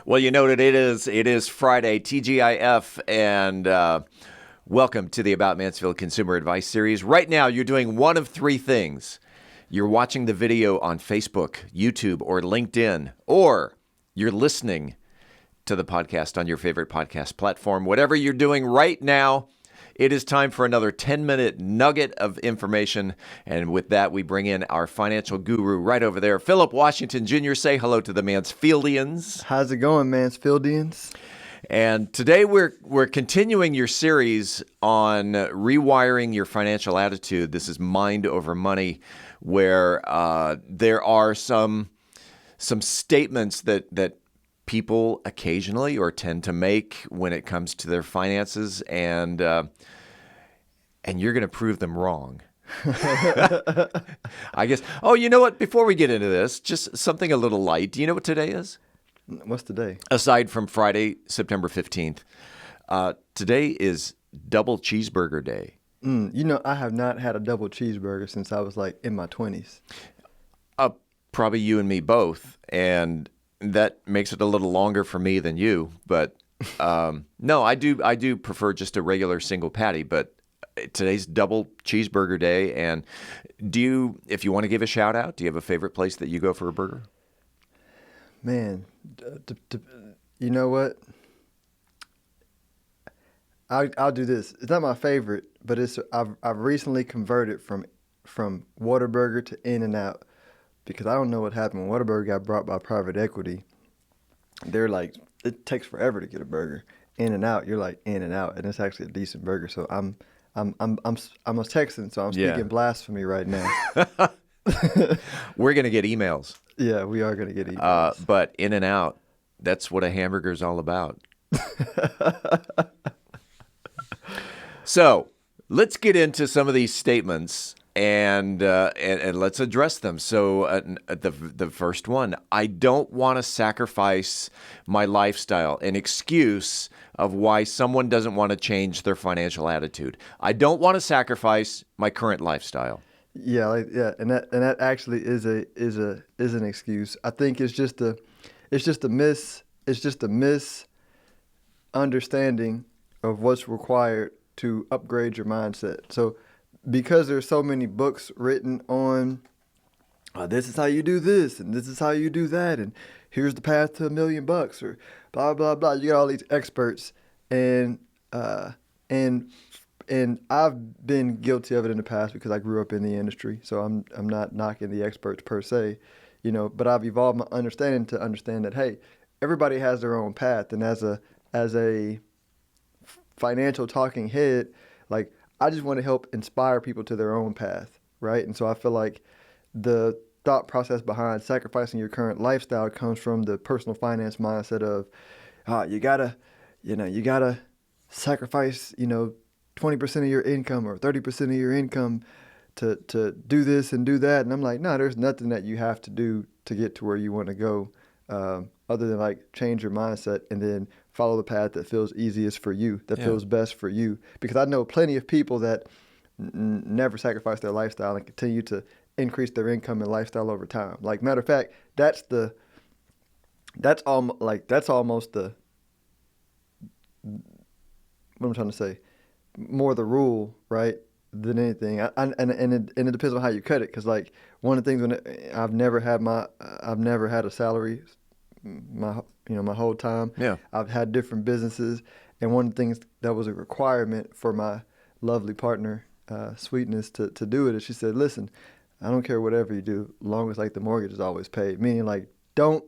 Well, you know what it is. It is Friday, TGIF, and welcome to the About Mansfield Consumer Advice Series. Right now, you're doing one of three things. You're watching the video on Facebook, YouTube, or LinkedIn, or you're listening to the podcast on your favorite podcast platform. Whatever you're doing right now, it is time for another 10-minute nugget of information. And with that, we bring in our financial guru right over there, Phillip Washington Jr. Say hello to the Mansfieldians. How's it going, Mansfieldians? And today we're continuing your series on rewiring your financial attitude. This is Mind Over Money, where there are some statements that people occasionally or tend to make when it comes to their finances, and you're going to prove them wrong. I guess. Oh, you know what? Before we get into this, just something a little light. Do you know what today is? What's today? Aside from Friday, September 15th, today is Double Cheeseburger Day. You know, I have not had a double cheeseburger since I was like in my 20s. Probably you and me both, and that makes it a little longer for me than you. But no, I do prefer just a regular single patty. But today's Double Cheeseburger Day, and if you want to give a shout out, do you have a favorite place that you go for a burger? Man, you know what? I'll do this. It's not my favorite, but I've recently converted from Whataburger to In-N-Out because I don't know what happened when Whataburger got bought by private equity. They're like, it takes forever to get a burger. In-N-Out, you're like In-N-Out, and it's actually a decent burger. So I'm a Texan, so I'm speaking blasphemy right now. We're gonna get emails. Yeah, we are gonna get emails. But In-N-Out, that's what a hamburger is all about. So let's get into some of these statements and let's address them. So the first one, I don't want to sacrifice my lifestyle, an excuse of why someone doesn't want to change their financial attitude. I don't want to sacrifice my current lifestyle. Yeah, and that actually is an excuse. I think it's just a misunderstanding of what's required to upgrade your mindset. So because there's so many books written on this is how you do this and this is how you do that and here's the path to $1 million or blah blah blah. You got all these experts and I've been guilty of it in the past because I grew up in the industry. So I'm not knocking the experts per se, but I've evolved my understanding to understand that hey, everybody has their own path, and as a financial talking head, like I just want to help inspire people to their own path, right? And so I feel like the thought process behind sacrificing your current lifestyle comes from the personal finance mindset of you gotta sacrifice 20% of your income or 30% of your income to do this and do that. And I'm like, no, there's nothing that you have to do to get to where you want to go other than like change your mindset and then follow the path that feels easiest for you, that feels best for you. Because I know plenty of people that never sacrifice their lifestyle and continue to increase their income and lifestyle over time. Like, matter of fact, that's almost the, what I'm trying to say, more the rule, right, than anything. And it depends on how you cut it. Because like one of the things I've never had a salary my whole time. Yeah. I've had different businesses, and one of the things that was a requirement for my lovely partner, Sweetness, to do it is she said, listen, I don't care whatever you do, as long as like the mortgage is always paid. Meaning like don't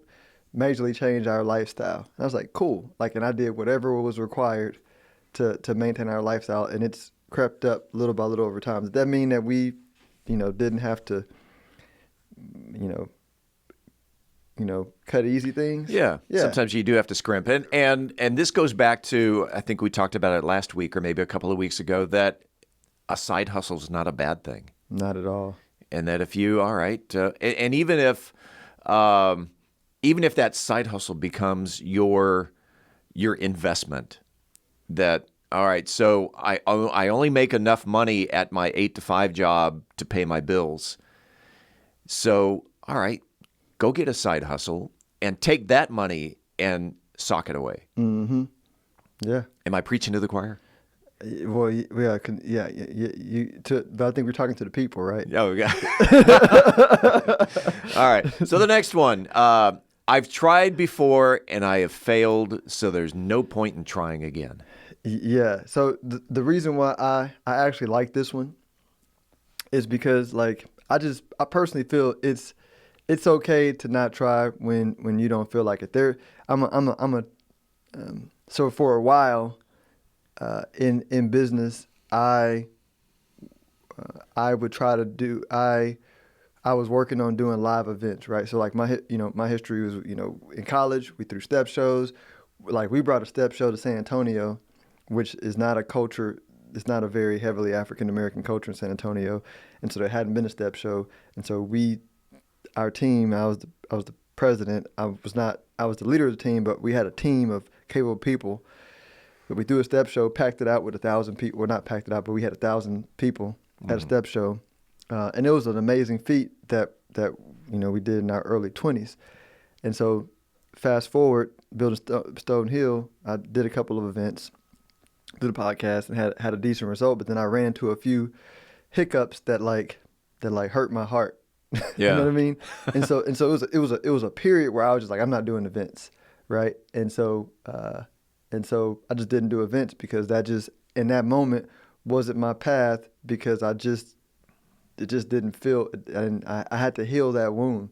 majorly change our lifestyle. And I was like, cool. Like, and I did whatever was required to maintain our lifestyle, and it's crept up little by little over time. Does that mean that we, didn't have to, cut easy things? Yeah. Sometimes you do have to scrimp. And this goes back to, I think we talked about it last week or maybe a couple of weeks ago, that a side hustle is not a bad thing. Not at all. And that if you, all right, and even if that side hustle becomes your investment, that, all right, so I only make enough money at my 8-to-5 job to pay my bills. So, all right, go get a side hustle and take that money and sock it away. Mm-hmm. Yeah. Am I preaching to the choir? Well, yeah, but I think we're talking to the people, right? Oh, yeah. All right. So the next one. I've tried before and I have failed, so there's no point in trying again. Yeah. So the reason why I actually like this one is because like I personally feel it's okay to not try when you don't feel like it. So for a while in business, I would try to do I was working on doing live events, right? So like my history was, in college, we threw step shows. Like we brought a step show to San Antonio, which is not a culture, it's not a very heavily African-American culture in San Antonio. And so there hadn't been a step show. And so our team, I was the president. I was the leader of the team, but we had a team of capable people. But we threw a step show, packed it out with 1,000 people. Well, not packed it out, but we had 1,000 people at a step show. And it was an amazing feat that we did in our early 20s. And so fast forward, building Stone Hill, I did a couple of events, did a podcast, and had a decent result. But then I ran into a few hiccups that hurt my heart. Yeah. You know what I mean? And so it was a period where I was just like, I'm not doing events, right? And so I just didn't do events because that just in that moment wasn't my path because it just didn't feel, and I had to heal that wound.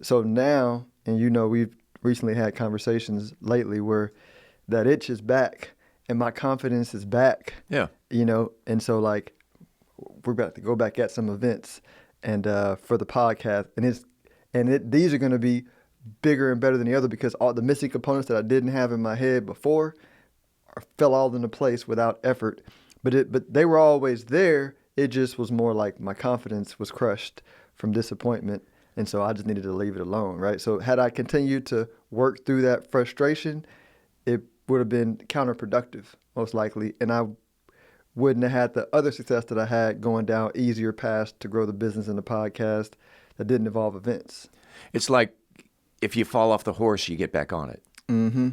So now, and we've recently had conversations lately where that itch is back and my confidence is back. Yeah. And so like we're about to go back at some events and for the podcast, and these are going to be bigger and better than the other because all the missing components that I didn't have in my head before fell all into place without effort. But they were always there. It just was more like my confidence was crushed from disappointment. And so I just needed to leave it alone, right? So had I continued to work through that frustration, it would have been counterproductive, most likely. And I wouldn't have had the other success that I had going down easier paths to grow the business and the podcast that didn't involve events. It's like if you fall off the horse, you get back on it. Mm-hmm.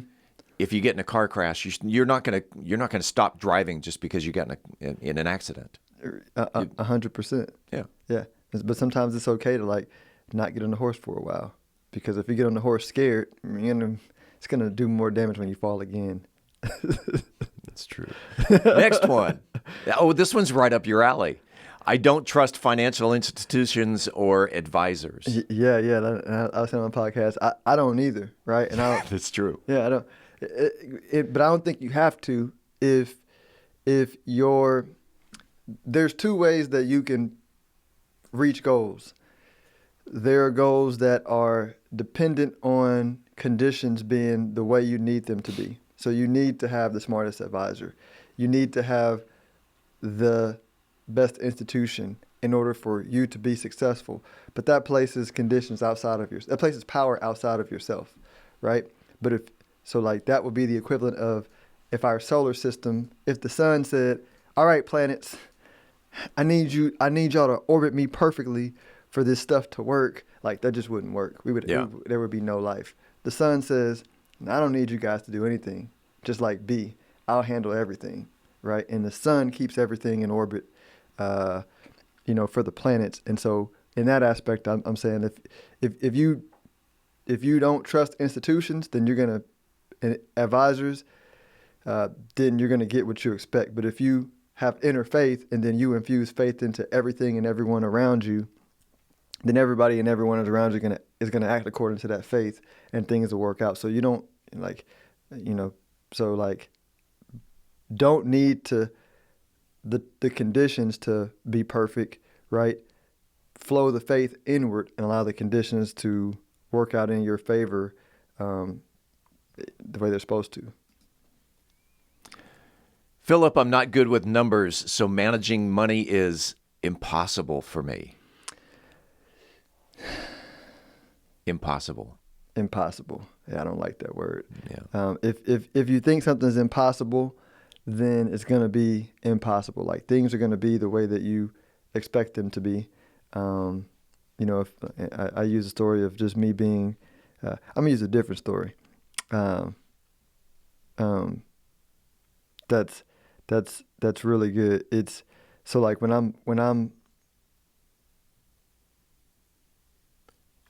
If you get in a car crash, you're not gonna stop driving just because you got in an accident. 100%. Yeah. Yeah. But sometimes it's okay to like not get on the horse for a while because if you get on the horse scared, it's gonna do more damage when you fall again. That's true. Next one. Oh, this one's right up your alley. I don't trust financial institutions or advisors. Yeah. I was saying on the podcast, I don't either, right? And That's true. Yeah, I don't. But I don't think you have to if there's two ways that you can reach goals. There are goals that are dependent on conditions being the way you need them to be. So you need to have the smartest advisor. You need to have the best institution in order for you to be successful. But that places conditions outside of that places power outside of yourself, right? But that would be the equivalent of if our solar system, if the sun said, all right, planets, I need y'all to orbit me perfectly for this stuff to work. Like that just wouldn't work. There would be no life. The sun says, I don't need you guys to do anything. Just like be, I'll handle everything, right? And the sun keeps everything in orbit, for the planets. And so in that aspect, I'm saying if you don't trust institutions, then you're gonna and advisors, then you're gonna get what you expect. But if you have inner faith and then you infuse faith into everything and everyone around you, then everybody and everyone around you is gonna act according to that faith, and things will work out. So you don't don't need to the conditions to be perfect, right? Flow the faith inward and allow the conditions to work out in your favor the way they're supposed to. Phillip, I'm not good with numbers, so managing money is impossible for me. Impossible. Yeah, I don't like that word. Yeah. If you think something's impossible, then it's going to be impossible. Like things are going to be the way that you expect them to be. If I use a story of just me being, I'm going to use a different story. That's really good. It's so like when I'm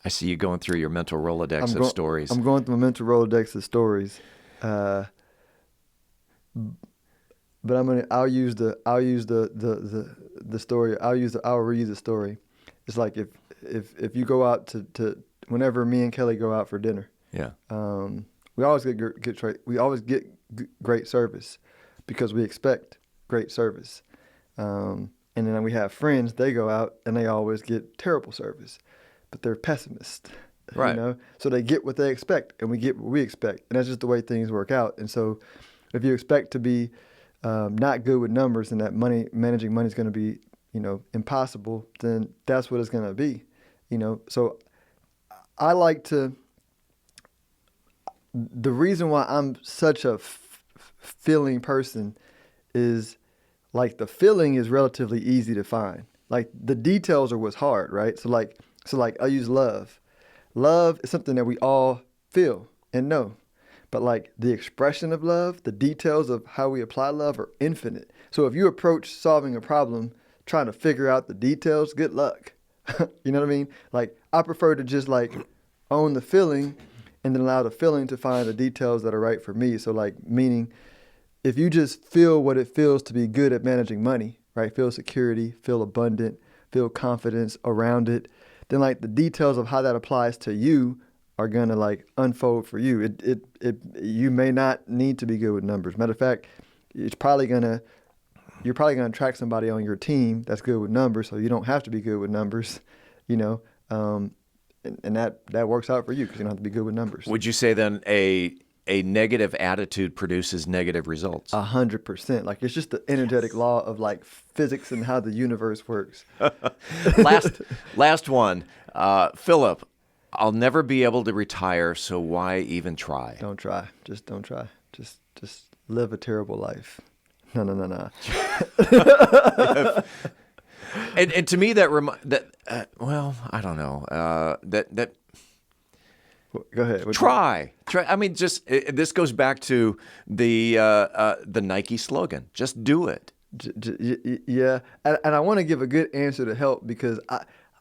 I see you going through your mental Rolodex of stories. I'm going through my mental Rolodex of stories, but I'll use the story. I'll reuse the story. It's like if you go out to whenever me and Kelly go out for dinner. Yeah. We always get great service because we expect great service. And then we have friends, they go out and they always get terrible service, but they're pessimists, right? So they get what they expect and we get what we expect. And that's just the way things work out. And so if you expect to be not good with numbers and that managing money is going to be, impossible, then that's what it's going to be, So I like to, the reason why I'm such a feeling person is like the feeling is relatively easy to find. Like the details are what's hard, right? So like I'll use love. Love is something that we all feel and know. But like the expression of love, the details of how we apply love are infinite. So if you approach solving a problem trying to figure out the details, good luck. You know what I mean? Like I prefer to just like own the feeling and then allow the feeling to find the details that are right for me. So like meaning if you just feel what it feels to be good at managing money, right? Feel security, feel abundant, feel confidence around it, then like the details of how that applies to you are gonna like unfold for you. You may not need to be good with numbers. Matter of fact, you're probably gonna attract somebody on your team that's good with numbers, so you don't have to be good with numbers, and that works out for you because you don't have to be good with numbers. Would you say then a negative attitude produces negative results? 100%. Like it's just the energetic law of like physics and how the universe works. Last one, Phillip. I'll never be able to retire, so why even try? Don't try. Just don't try. Just live a terrible life. No. And to me that I don't know. Go ahead. Try. I mean, this goes back to the Nike slogan. Just do it. Yeah, and I want to give a good answer to help because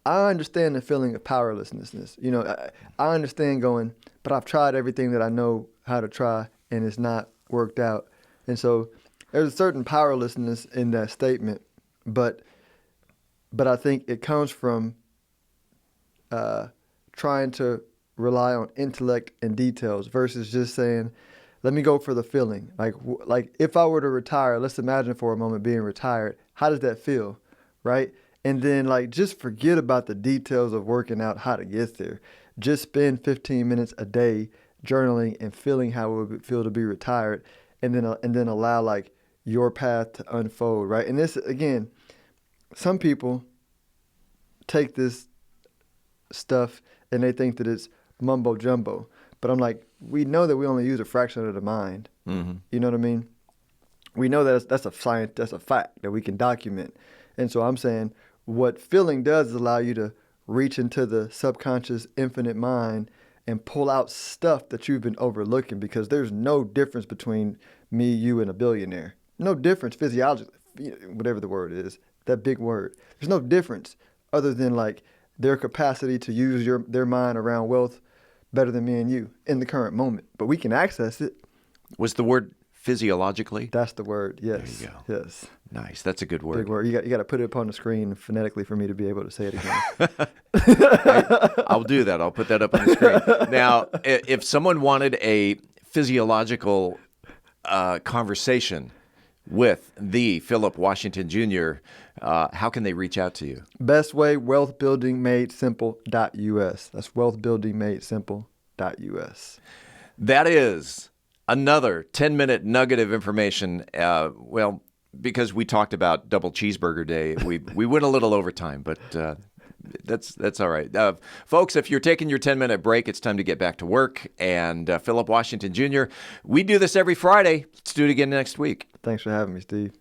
I understand the feeling of powerlessness. I understand going, but I've tried everything that I know how to try, and it's not worked out. And so there's a certain powerlessness in that statement, but I think it comes from trying to rely on intellect and details versus just saying, let me go for the feeling. Like if I were to retire, let's imagine for a moment being retired. How does that feel, right? And then like just forget about the details of working out how to get there. Just spend 15 minutes a day journaling and feeling how it would feel to be retired, and then allow like your path to unfold, right? And this again, some people take this stuff and they think that it's mumbo jumbo, but I'm like, we know that we only use a fraction of the mind. Mm-hmm. You know what I mean? We know that that's a science, that's a fact that we can document. And so I'm saying what feeling does is allow you to reach into the subconscious infinite mind and pull out stuff that you've been overlooking, because there's no difference between me, you, and a billionaire. No difference physiologically, whatever the word is, that big word. There's no difference other than like their capacity to use their mind around wealth better than me and you in the current moment. But we can access it. Was the word physiologically? That's the word, yes. There you go. Yes. Nice. That's a good word. Big word. You got to put it up on the screen phonetically for me to be able to say it again. I'll do that. I'll put that up on the screen. Now, if someone wanted a physiological conversation with the Phillip Washington Jr., how can they reach out to you? Best way, wealthbuildingmadesimple.us. That's wealthbuildingmadesimple.us. That is another 10-minute nugget of information. Because we talked about double cheeseburger day, we went a little overtime, but that's all right. Folks, if you're taking your 10-minute break, it's time to get back to work. And Phillip Washington Jr., we do this every Friday. Let's do it again next week. Thanks for having me, Steve.